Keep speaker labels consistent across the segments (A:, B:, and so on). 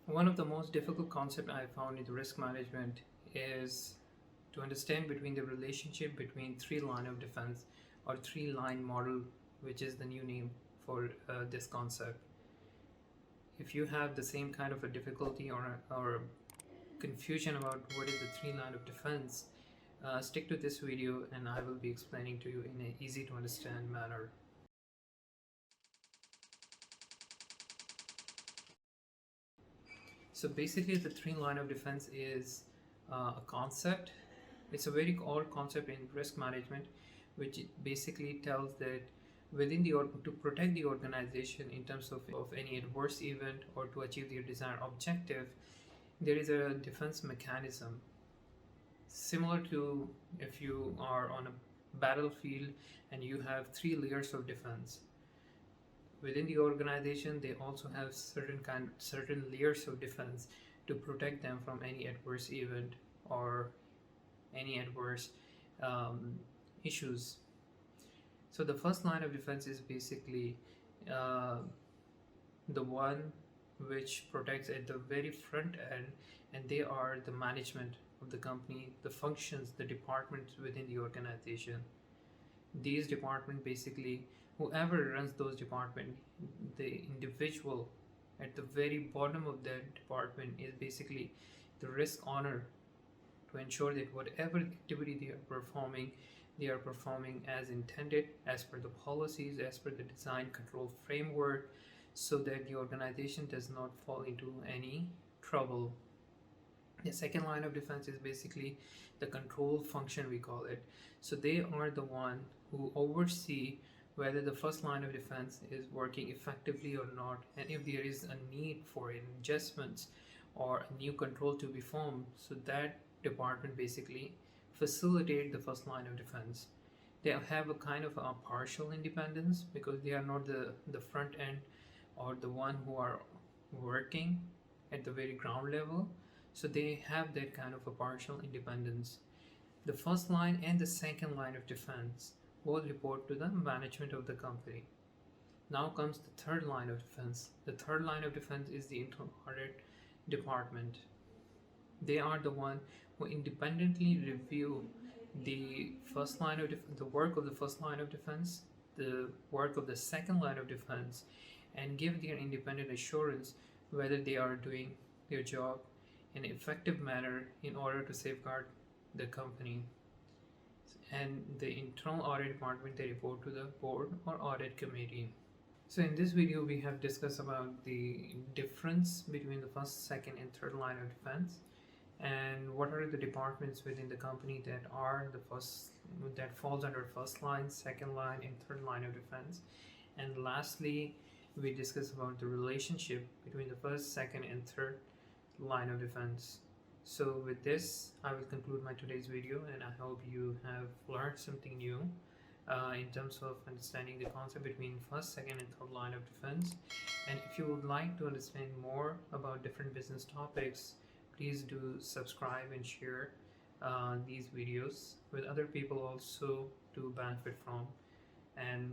A: One of the most difficult concepts I found in the risk management is to understand between the relationship between three line of defense or three line model, which is the new name for this concept. If you have the same kind of a difficulty or confusion about what is the three line of defense, stick to this video and I will be explaining to you in an easy to understand manner. So basically the three line of defense is a concept. It's a very old concept in risk management, which basically tells that to protect the organization in terms of any adverse event or to achieve their desired objective, there is a defense mechanism similar to if you are on a battlefield and you have three layers of defense. Within the organization, they also have certain layers of defense to protect them from any adverse event or any adverse issues. So the first line of defense is basically the one which protects at the very front end, and they are the management of the company, the functions, the departments within the organization. These departments basically, whoever runs those departments, the individual at the very bottom of that department is basically the risk owner, to ensure that whatever activity they are performing as intended, as per the policies, as per the design control framework, so that the organization does not fall into any trouble. The second line of defense is basically the control function, we call it. So they are the one who oversee whether the first line of defense is working effectively or not, and if there is a need for adjustments or a new control to be formed, so that department basically facilitate the first line of defense. They have a kind of a partial independence because they are not the front end or the one who are working at the very ground level, so they have that kind of a partial independence. The first line and the second line of defense both report to the management of the company. Now comes the third line of defense. The third line of defense is the internal audit department. They are the one who independently review the first line of the work of the first line of defense, the work of the second line of defense, and give their independent assurance whether they are doing their job in an effective manner in order to safeguard the company. And the internal audit department, they report to the board or audit committee. So in this video we have discussed about the difference between the first, second and third line of defense, and what are the departments within the company that falls under first line, second line and third line of defense. And lastly, we discussed about the relationship between the first, second and third line of defense. So with this, I will conclude my today's video, and I hope you have learned something new in terms of understanding the concept between first, second and third line of defense. And if you would like to understand more about different business topics, please do subscribe and share these videos with other people also to benefit from. And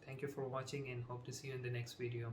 A: thank you for watching, and hope to see you in the next video.